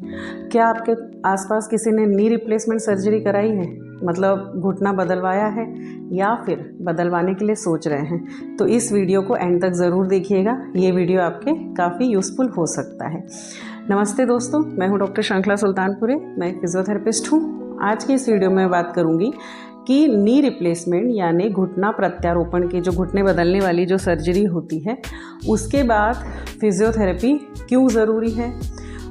क्या आपके आसपास किसी ने नी रिप्लेसमेंट सर्जरी कराई है, मतलब घुटना बदलवाया है या फिर बदलवाने के लिए सोच रहे हैं? तो इस वीडियो को एंड तक ज़रूर देखिएगा, ये वीडियो आपके काफ़ी यूज़फुल हो सकता है। नमस्ते दोस्तों, मैं हूं डॉक्टर श्रृंखला सुल्तानपुरे, मैं एक फिजियोथेरेपिस्ट हूं। आज की इस वीडियो में बात करूंगी कि नी रिप्लेसमेंट यानी घुटना प्रत्यारोपण की जो घुटने बदलने वाली जो सर्जरी होती है, उसके बाद फिजियोथेरेपी क्यों ज़रूरी है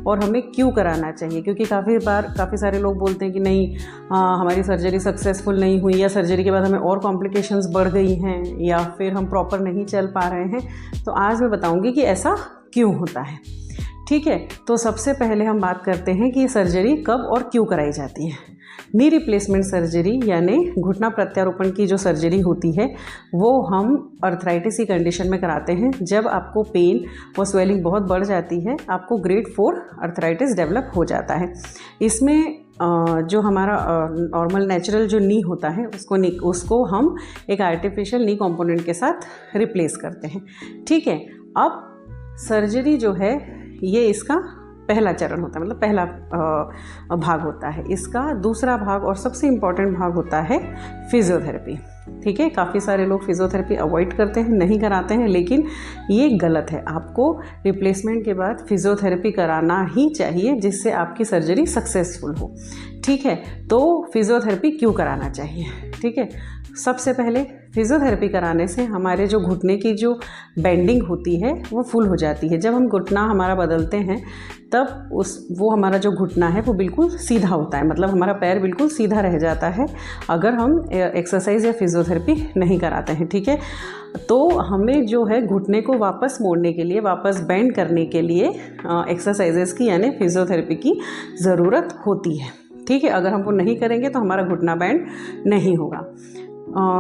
और हमें क्यों कराना चाहिए। क्योंकि काफ़ी सारे लोग बोलते हैं कि नहीं, हमारी सर्जरी सक्सेसफुल नहीं हुई, या सर्जरी के बाद हमें और कॉम्प्लिकेशंस बढ़ गई हैं, या फिर हम प्रॉपर नहीं चल पा रहे हैं। तो आज मैं बताऊंगी कि ऐसा क्यों होता है। ठीक है, तो सबसे पहले हम बात करते हैं कि ये सर्जरी कब और क्यों कराई जाती है। नी रिप्लेसमेंट सर्जरी यानी घुटना प्रत्यारोपण की जो सर्जरी होती है वो हम अर्थराइटिस की कंडीशन में कराते हैं। जब आपको पेन और स्वेलिंग बहुत बढ़ जाती है, आपको ग्रेड 4 अर्थराइटिस डेवलप हो जाता है। इसमें जो हमारा नॉर्मल नेचुरल जो नी होता है उसको हम एक आर्टिफिशियल नी कंपोनेंट के साथ रिप्लेस करते हैं। ठीक है, अब सर्जरी जो है ये इसका पहला चरण होता है, मतलब पहला भाग होता है। इसका दूसरा भाग और सबसे इम्पॉर्टेंट भाग होता है फिजियोथेरेपी। ठीक है, काफ़ी सारे लोग फिजियोथेरेपी अवॉइड करते हैं, नहीं कराते हैं, लेकिन ये गलत है। आपको रिप्लेसमेंट के बाद फिजियोथेरेपी कराना ही चाहिए जिससे आपकी सर्जरी सक्सेसफुल हो। ठीक है, तो फिजियोथेरेपी क्यों कराना चाहिए? ठीक है, सबसे पहले फिजियोथेरेपी कराने से हमारे जो घुटने की जो बेंडिंग होती है वो फुल हो जाती है। जब हम घुटना हमारा बदलते हैं तब वो हमारा जो घुटना है वो बिल्कुल सीधा होता है, मतलब हमारा पैर बिल्कुल सीधा रह जाता है अगर हम एक्सरसाइज या फिजियोथेरेपी नहीं कराते हैं। ठीक है, तो हमें जो है घुटने को वापस मोड़ने के लिए, वापस बेंड करने के लिए एक्सरसाइजेस की यानी फिजियोथेरेपी की ज़रूरत होती है। ठीक है, अगर हम वो नहीं करेंगे तो हमारा घुटना बेंड नहीं होगा।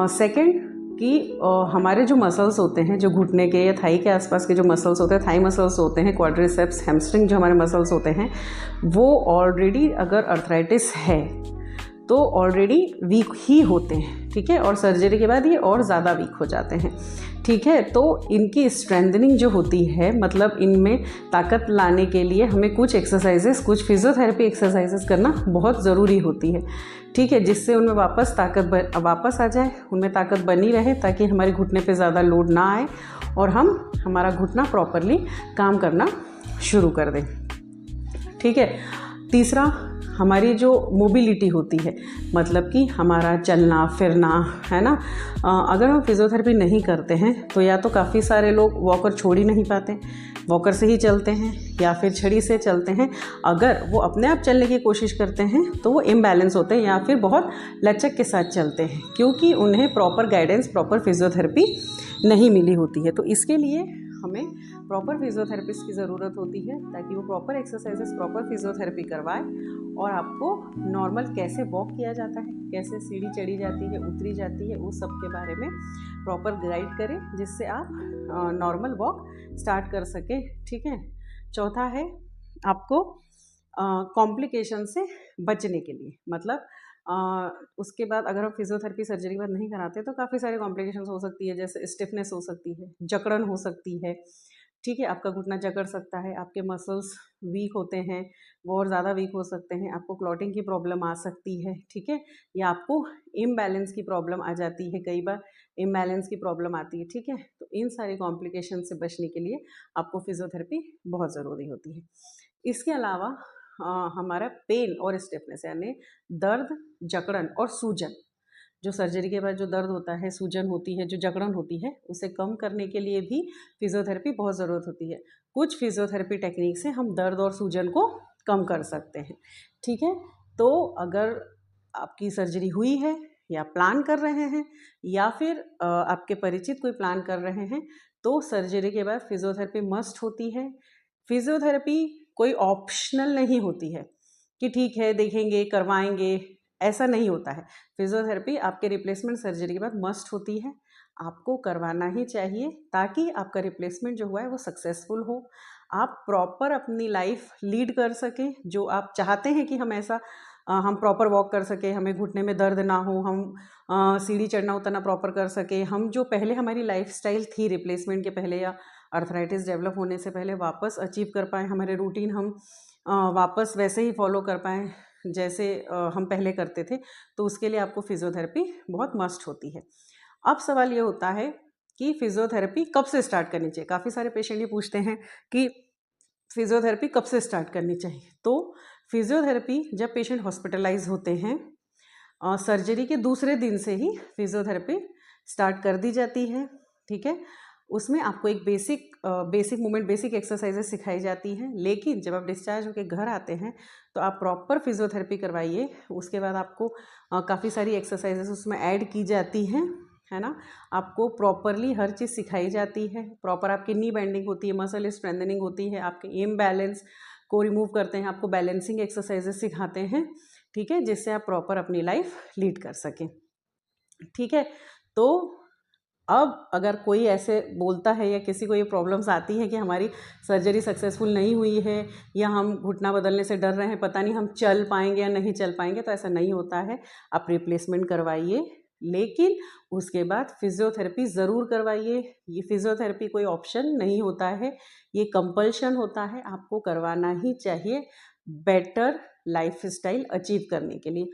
सेकंड कि हमारे जो मसल्स होते हैं, जो घुटने के या थाई के आसपास के जो मसल्स होते हैं, थाई मसल्स होते हैं, क्वाड्रिसेप्स, हैमस्ट्रिंग जो हमारे मसल्स होते हैं, वो ऑलरेडी अगर अर्थराइटिस है तो ऑलरेडी वीक ही होते हैं। ठीक है, और सर्जरी के बाद ये और ज़्यादा वीक हो जाते हैं। ठीक है, तो इनकी स्ट्रेंथनिंग जो होती है, मतलब इनमें ताकत लाने के लिए हमें कुछ एक्सरसाइजेस, कुछ फिजियोथेरेपी एक्सरसाइजेस करना बहुत ज़रूरी होती है। ठीक है, जिससे उनमें वापस ताकत वापस आ जाए, उनमें ताकत बनी रहे, ताकि हमारे घुटने पे ज़्यादा लोड ना आए और हमारा घुटना प्रॉपरली काम करना शुरू कर दें। ठीक है, तीसरा हमारी जो मोबिलिटी होती है, मतलब कि हमारा चलना फिरना है ना। अगर हम फिजियोथेरेपी नहीं करते हैं तो या तो काफ़ी सारे लोग वॉकर छोड़ ही नहीं पाते, वॉकर से ही चलते हैं या फिर छड़ी से चलते हैं। अगर वो अपने आप चलने की कोशिश करते हैं तो वो इम्बैलेंस होते हैं या फिर बहुत लचक के साथ चलते हैं, क्योंकि उन्हें प्रॉपर गाइडेंस, प्रॉपर फिजियोथेरेपी नहीं मिली होती है। तो इसके लिए हमें प्रॉपर फिजियोथेरेपिस्ट की ज़रूरत होती है, ताकि वो प्रॉपर एक्सरसाइजेस, प्रॉपर फिजियोथेरेपी करवाए और आपको नॉर्मल कैसे वॉक किया जाता है, कैसे सीढ़ी चढ़ी जाती है, उतरी जाती है, उस सब के बारे में प्रॉपर गाइड करें, जिससे आप नॉर्मल वॉक स्टार्ट कर सकें। ठीक है, चौथा है आपको कॉम्प्लिकेशन से बचने के लिए, मतलब उसके बाद अगर हम फिजियोथेरेपी सर्जरी के बाद नहीं कराते तो काफ़ी सारे कॉम्प्लिकेशंस हो सकती है, जैसे स्टिफनेस हो सकती है, जकड़न हो सकती है। ठीक है, आपका घुटना जकड़ सकता है, आपके मसल्स वीक होते हैं, वो और ज़्यादा वीक हो सकते हैं, आपको क्लॉटिंग की प्रॉब्लम आ सकती है। ठीक है, या आपको इम्बैलेंस की प्रॉब्लम आ जाती है, कई बार इम्बैलेंस की प्रॉब्लम आती है। ठीक है, तो इन सारी कॉम्प्लिकेशन से बचने के लिए आपको फिजियोथेरेपी बहुत ज़रूरी होती है। इसके अलावा हमारा पेन और स्टिफनेस यानी दर्द, जकड़न और सूजन, जो सर्जरी के बाद जो दर्द होता है, सूजन होती है, जो जकड़न होती है, उसे कम करने के लिए भी फिजियोथेरेपी बहुत ज़रूरत होती है। कुछ फिजियोथेरेपी टेक्निक से हम दर्द और सूजन को कम कर सकते हैं। ठीक है, तो अगर आपकी सर्जरी हुई है या प्लान कर रहे हैं या फिर आपके परिचित कोई प्लान कर रहे हैं, तो सर्जरी के बाद फिजियोथेरेपी मस्ट होती है। फिजियोथेरेपी कोई ऑप्शनल नहीं होती है कि ठीक है देखेंगे करवाएंगे, ऐसा नहीं होता है। फिजियोथेरेपी आपके रिप्लेसमेंट सर्जरी के बाद मस्ट होती है, आपको करवाना ही चाहिए, ताकि आपका रिप्लेसमेंट जो हुआ है वो सक्सेसफुल हो, आप प्रॉपर अपनी लाइफ लीड कर सकें। जो आप चाहते हैं कि हम ऐसा हम प्रॉपर वॉक कर सकें, हमें घुटने में दर्द ना हो, हम सीढ़ी चढ़ना उतरना प्रॉपर कर सकें, हम जो पहले हमारी लाइफस्टाइल थी रिप्लेसमेंट के पहले या अर्थराइटिस डेवलप होने से पहले वापस अचीव कर पाएँ, हमारे रूटीन हम वापस वैसे ही फॉलो कर पाएँ जैसे हम पहले करते थे, तो उसके लिए आपको फिज़ियोथेरेपी बहुत मस्ट होती है। अब सवाल ये होता है कि फिज़ियोथेरेपी कब से स्टार्ट करनी चाहिए? काफ़ी सारे पेशेंट ये पूछते हैं कि फिज़ियोथेरेपी कब से स्टार्ट करनी चाहिए? तो फिज़ियोथेरेपी जब पेशेंट हॉस्पिटलाइज़ होते हैं, सर्जरी के दूसरे दिन से ही फिज़ियोथेरेपी स्टार्ट कर दी जाती है, ठीक है? उसमें आपको एक बेसिक मूवमेंट, बेसिक एक्सरसाइजेस सिखाई जाती हैं, लेकिन जब आप डिस्चार्ज होकर घर आते हैं तो आप प्रॉपर फिज़ियोथेरेपी करवाइए। उसके बाद आपको काफ़ी सारी एक्सरसाइजेस उसमें ऐड की जाती हैं, है ना? आपको प्रॉपरली हर चीज़ सिखाई जाती है, प्रॉपर आपकी नी बेंडिंग होती है, मसल स्ट्रेंथनिंग होती है, आपके इम्बैलेंस को रिमूव करते हैं, आपको बैलेंसिंग एक्सरसाइजेस सिखाते हैं, ठीक है? जिससे आप प्रॉपर अपनी लाइफ लीड कर सकें, ठीक है? तो अब अगर कोई ऐसे बोलता है या किसी को ये प्रॉब्लम्स आती हैं कि हमारी सर्जरी सक्सेसफुल नहीं हुई है या हम घुटना बदलने से डर रहे हैं, पता नहीं हम चल पाएंगे या नहीं चल पाएंगे, तो ऐसा नहीं होता है। आप रिप्लेसमेंट करवाइए, लेकिन उसके बाद फिज़ियोथेरेपी ज़रूर करवाइए। ये फिज़ियोथेरेपी कोई ऑप्शन नहीं होता है, ये कंपल्शन होता है, आपको करवाना ही चाहिए बेटर लाइफ स्टाइल अचीव करने के लिए,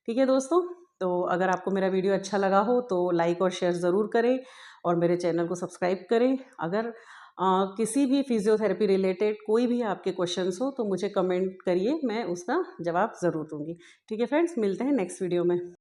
ठीक है दोस्तों? तो अगर आपको मेरा वीडियो अच्छा लगा हो तो लाइक और शेयर ज़रूर करें और मेरे चैनल को सब्सक्राइब करें। अगर किसी भी फिज़ियोथेरेपी रिलेटेड कोई भी आपके क्वेश्चंस हो तो मुझे कमेंट करिए, मैं उसका जवाब ज़रूर दूँगी। ठीक है फ्रेंड्स, मिलते हैं नेक्स्ट वीडियो में।